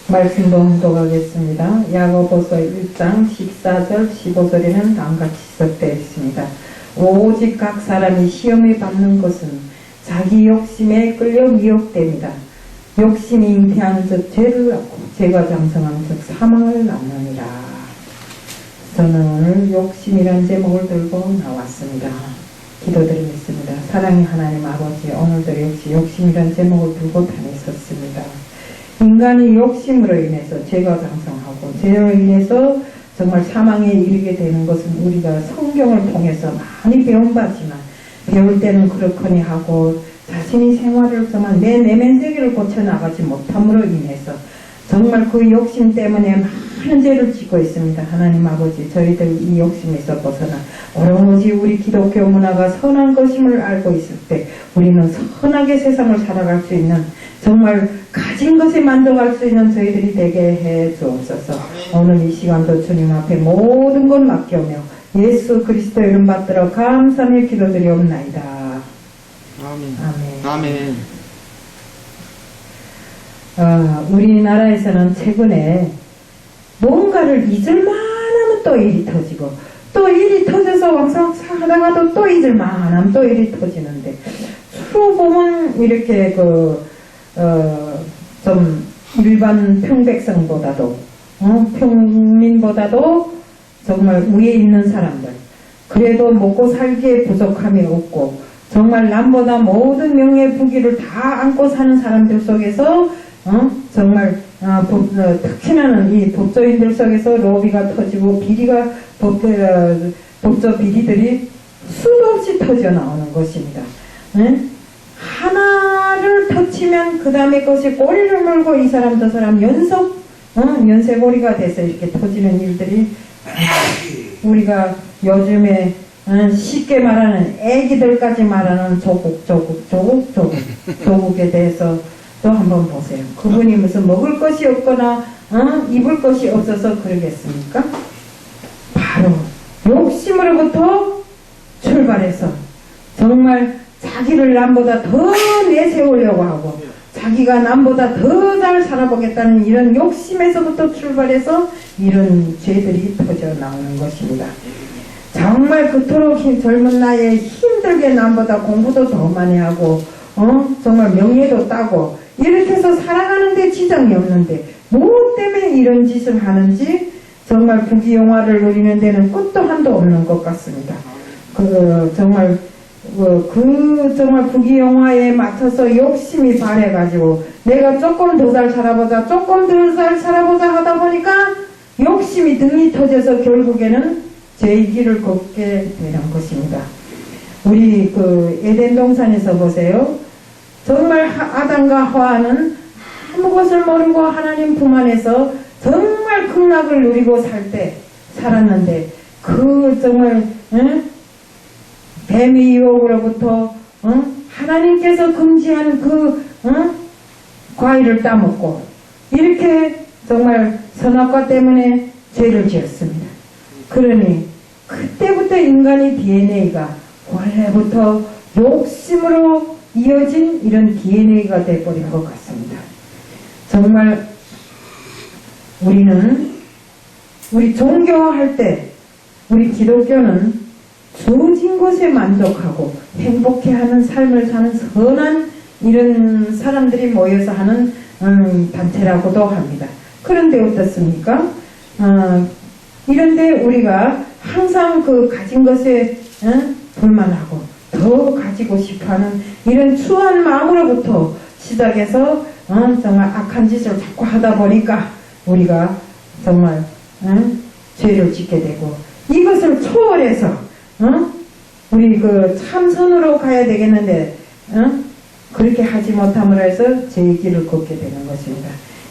말씀 봉독하겠습니다. 야고보서 1장 14절 15절에는 다음같이 기록되어 있습니다. 오직 각 사람이 시험에 받는 것은 자기 욕심에 끌려 미혹됩니다. 욕심이 잉태한 즉 죄를 낳고 죄가 장성한 즉 사망을 낳느니라. 저는 오늘 욕심이란 제목을 들고 나왔습니다. 기도드리겠습니다. 사랑의 하나님 아버지, 오늘도 역시 욕심이란 제목을 들고 다녔었습니다. 인간이 욕심으로 인해서 죄가 장성하고 죄로 인해서 정말 사망에 이르게 되는 것은 우리가 성경을 통해서 많이 배운바지만 배울 때는 그렇거니 하고 자신이 생활을 정말 내 내면 세계를 고쳐나가지 못함으로 인해서 정말 그 욕심 때문에 많은 죄를 짓고 있습니다. 하나님 아버지, 저희들 이 욕심에서 벗어나 오로지 우리 기독교 문화가 선한 것임을 알고 있을 때 우리는 선하게 세상을 살아갈 수 있는 정말 가진 것에 만족할 수 있는 저희들이 되게 해 주옵소서. 오늘 이 시간도 주님 앞에 모든 것 맡겨오며 예수 그리스도 이름 받들어 감사하며 기도드리옵나이다. 아멘. 우리나라에서는 최근에 뭔가를 잊을만 하면 또 일이 터지고 또 일이 터져서 왕성 하다가도 또 잊을만 하면 또 일이 터지는데 주로 보면 이렇게 좀 일반 평백성보다도 평민보다도 정말 위에 있는 사람들, 그래도 먹고 살기에 부족함이 없고 정말 남보다 모든 명예 부귀를 다 안고 사는 사람들 속에서 정말 특히나는 이 법조인들 속에서 로비가 터지고 비리가 법조 비리들이 수도 없이 터져 나오는 것입니다. 하나를 터치면 그 다음에 것이 꼬리를 물고 이 사람 저 사람 연쇄고리가 돼서 이렇게 터지는 일들이 우리가 요즘에 쉽게 말하는 애기들까지 말하는 조국에 대해서 또 한번 보세요. 그분이 무슨 먹을 것이 없거나 입을 것이 없어서 그러겠습니까? 바로 욕심으로부터 출발해서 정말 자기를 남보다 더 내세우려고 하고 자기가 남보다 더 잘 살아보겠다는 이런 욕심에서부터 출발해서 이런 죄들이 터져 나오는 것입니다. 정말 그토록 젊은 나이에 힘들게 남보다 공부도 더 많이 하고 정말 명예도 따고 이렇게 해서 살아가는데 지장이 없는데 무엇 때문에 이런 짓을 하는지 정말 부귀영화를 누리는 데는 끝도 한도 없는 것 같습니다. 정말 정말 부귀영화에 맞춰서 욕심이 발해가지고 내가 조금 더 잘 살아보자 하다 보니까 욕심이 등이 터져서 결국에는 죄의 길을 걷게 되는 것입니다. 우리 에덴 동산에서 보세요. 정말 아담과 하와는 아무것을 모르고 하나님 품 안에서 정말 극락을 누리고 살았는데 정말 뱀의 유혹으로부터 하나님께서 금지한 과일을 따먹고 이렇게 정말 선악과 때문에 죄를 지었습니다. 그러니 그때부터 인간의 DNA가 원래부터 욕심으로 이어진 이런 DNA가 되어버린 것 같습니다. 정말 우리 종교할 때 우리 기독교는 주어진 것에 만족하고 행복해하는 삶을 사는 선한 이런 사람들이 모여서 하는 단체라고도 합니다. 그런데 어떻습니까? 이런데 우리가 항상 가진 것에 불만하고 더 가지고 싶어하는 이런 추한 마음으로부터 시작해서 정말 악한 짓을 자꾸 하다 보니까 우리가 정말 죄를 짓게 되고 이것을 초월해서 우리 참선으로 가야 되겠는데 그렇게 하지 못함으로 해서 죄의 길을 걷게 되는 것입니다.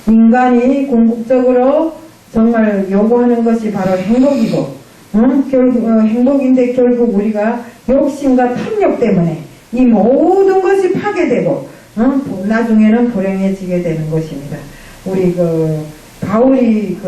인간이 궁극적으로 정말 요구하는 것이 바로 행복이고 행복인데 결국 우리가 욕심과 탐욕 때문에 이 모든 것이 파괴되고 나중에는 불행해지게 되는 것입니다. 우리 바울이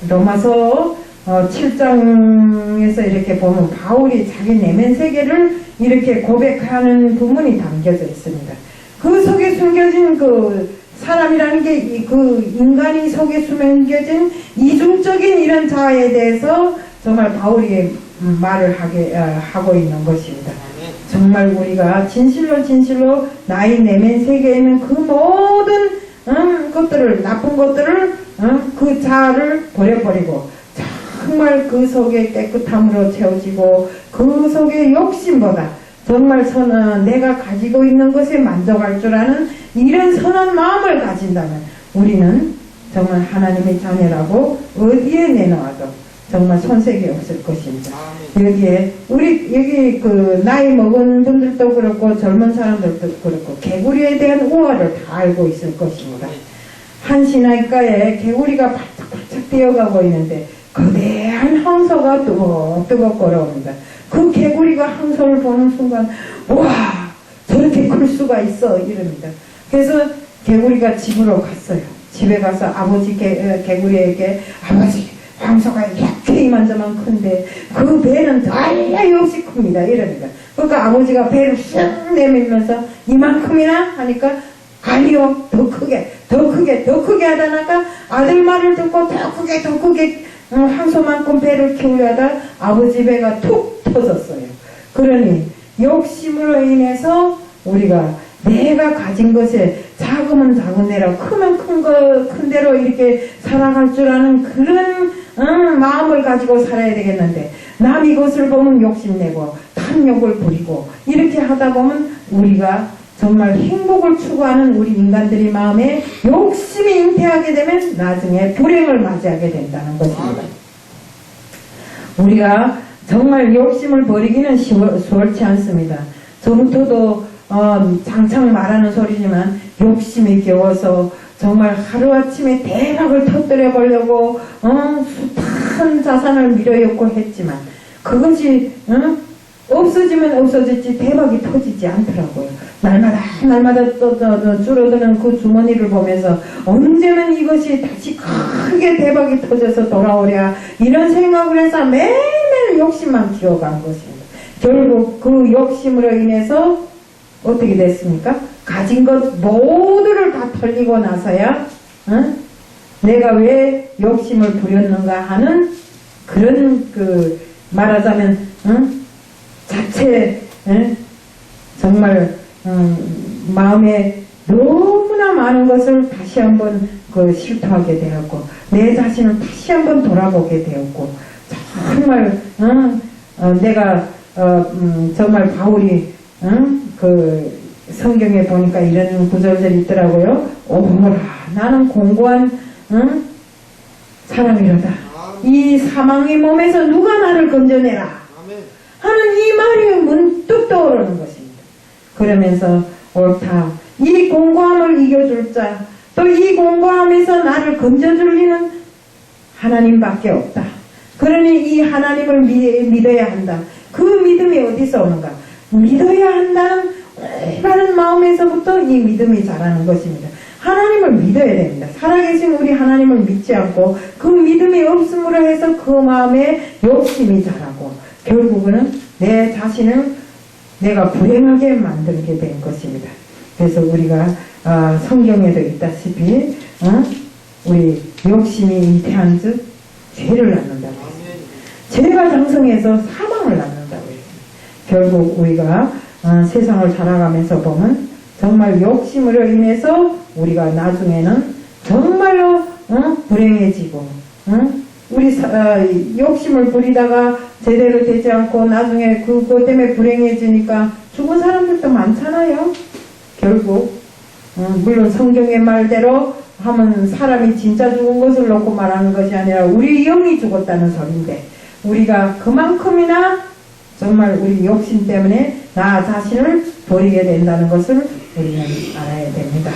로마서 7장에서 이렇게 보면 바울이 자기 내면 세계를 이렇게 고백하는 부분이 담겨져 있습니다. 그 속에 숨겨진 그 사람이라는 게 그 인간이 속에 숨겨진 이중적인 이런 자아에 대해서 정말 바울이 말을 하고 있는 것입니다. 정말 우리가 진실로 나의 내면 세계에 있는 그 모든 것들을, 나쁜 것들을, 그 자아를 버려버리고 정말 그 속에 깨끗함으로 채워지고 그 속에 욕심보다 정말 내가 가지고 있는 것에 만족할 줄 아는 이런 선한 마음을 가진다면 우리는 정말 하나님의 자녀라고 어디에 내놓아도 정말 손색이 없을 것입니다. 여기에 여기 그 나이 먹은 분들도 그렇고 젊은 사람들도 그렇고 개구리에 대한 우화를 다 알고 있을 것입니다. 한 시내가에 개구리가 바짝바짝 뛰어가고 있는데 거대한 황소가 뜨겁 걸어옵니다. 그 개구리가 황소를 보는 순간 와 저렇게 클 수가 있어 이럽니다. 그래서 개구리가 집으로 갔어요. 집에 가서 아버지 개구리에게 아버지 황소가 이렇게 이만저만 큰데 그 배는 달라없이 큽니다 이럽니다. 그러니까 아버지가 배를 쓱 내밀면서 이만큼이나 하니까 아니요 더 크게 하다가 아들 말을 듣고 더 크게 황소만큼 배를 키우려 하다 아버지 배가 툭 터졌어요. 그러니 욕심으로 인해서 우리가 내가 가진 것에 작으면 작은 대로 크면 큰 대로 이렇게 살아갈 줄 아는 그런 마음을 가지고 살아야 되겠는데 남이 것을 보면 욕심내고 탐욕을 부리고 이렇게 하다 보면 우리가 정말 행복을 추구하는 우리 인간들의 마음에 욕심이 잉태하게 되면 나중에 불행을 맞이하게 된다는 것입니다. 우리가 정말 욕심을 버리기는 수월치 않습니다. 저부터도 장창 말하는 소리지만 욕심이 겨워서 정말 하루아침에 대박을 터뜨려 보려고 숱한 자산을 밀어넣고 했지만 그것이 없어지면 없어졌지 대박이 터지지 않더라고요. 날마다 또 줄어드는 그 주머니를 보면서 언제는 이것이 다시 크게 대박이 터져서 돌아오랴 이런 생각을 해서 매일매일 욕심만 키워간 것입니다. 결국 그 욕심으로 인해서 어떻게 됐습니까? 가진 것 모두를 다 털리고 나서야 내가 왜 욕심을 부렸는가 하는 그런 말하자면 자체 정말 마음에 너무나 많은 것을 다시 한번 실토하게 되었고 내 자신을 다시 한번 돌아보게 되었고 정말 내가 정말 바울이 성경에 보니까 이런 구절들이 있더라고요. 오라 나는 공고한 사람이로다. 이 사망의 몸에서 누가 나를 건져내라 하는 이 말이 문득 떠오르는 것입니다. 그러면서 옳다. 이 공고함을 이겨줄 자, 또 이 공고함에서 나를 건져줄 이는 하나님밖에 없다. 그러니 이 하나님을 믿어야 한다. 그 믿음이 어디서 오는가? 믿어야 한다는 올바른 마음에서부터 이 믿음이 자라는 것입니다. 하나님을 믿어야 됩니다. 살아계신 우리 하나님을 믿지 않고 그 믿음이 없음으로 해서 그 마음에 욕심이 자라고 결국은 내 자신을 내가 불행하게 만들게 된 것입니다. 그래서 우리가 성경에도 있다시피 우리 욕심이 잉태한 즉 죄를 낳는다고 했습니다. 죄가 장성해서 사망을 낳는다고 했습니다. 결국 우리가 세상을 살아가면서 보면 정말 욕심으로 인해서 우리가 나중에는 정말로 불행해지고 우리 욕심을 부리다가 제대로 되지 않고 나중에 그것 때문에 불행해지니까 죽은 사람들도 많잖아요. 결국 물론 성경의 말대로 하면 사람이 진짜 죽은 것을 놓고 말하는 것이 아니라 우리 영이 죽었다는 소리인데 우리가 그만큼이나 정말 우리 욕심 때문에 나 자신을 버리게 된다는 것을 우리는 알아야 됩니다.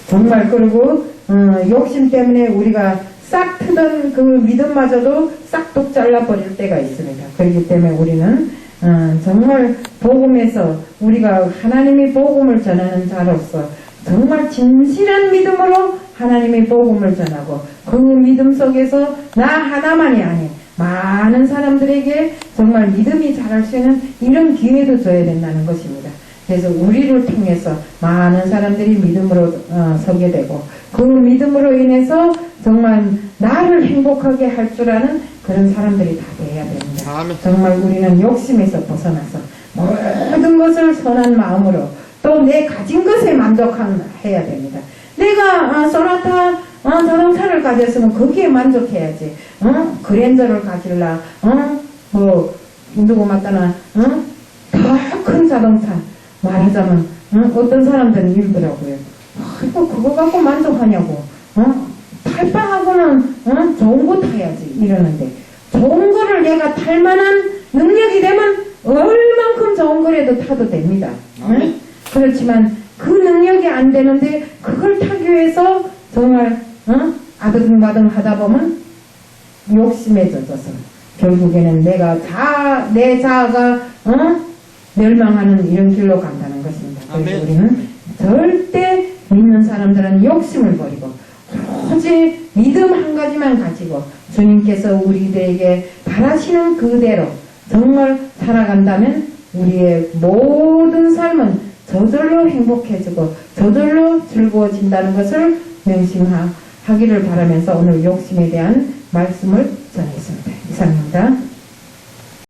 정말 그리고 욕심 때문에 우리가 싹 트던 그 믿음마저도 싹둑 잘라버릴 때가 있습니다. 그렇기 때문에 우리는 정말 복음에서 우리가 하나님의 복음을 전하는 자로서 정말 진실한 믿음으로 하나님의 복음을 전하고 그 믿음 속에서 나 하나만이 아닌 많은 사람들에게 정말 믿음이 자랄 수 있는 이런 기회도 줘야 된다는 것입니다. 그래서 우리를 통해서 많은 사람들이 믿음으로 서게 되고 그 믿음으로 인해서 정말 나를 행복하게 할 줄 아는 그런 사람들이 다 돼야 됩니다. 아멘. 정말 우리는 욕심에서 벗어나서 모든 것을 선한 마음으로 또 내 가진 것에 만족해야 됩니다. 내가 소나타 자동차를 가졌으면 거기에 만족해야지. 그랜저를 가질라. 뭐 누구 맞다나 더 큰 자동차 말하자면 어떤 사람들은 이러더라고요. 이거 그거 갖고 만족하냐고. 탈바하고는 좋은 거 타야지 이러는데 좋은 거를 내가 탈 만한 능력이 되면 얼만큼 좋은 거라도 타도 됩니다. 그렇지만 그 능력이 안 되는데 그걸 타기 위해서 정말 아등바등 하다 보면 욕심에 젖어서 결국에는 내 자아가 멸망하는 이런 길로 간다는 것입니다. 그래서 우리는 절대 믿는 사람들은 욕심을 버리고 오직 믿음 한 가지만 가지고 주님께서 우리들에게 바라시는 그대로 정말 살아간다면 우리의 모든 삶은 저절로 행복해지고 저절로 즐거워진다는 것을 명심하기를 바라면서 오늘 욕심에 대한 말씀을 전했습니다. 이상입니다.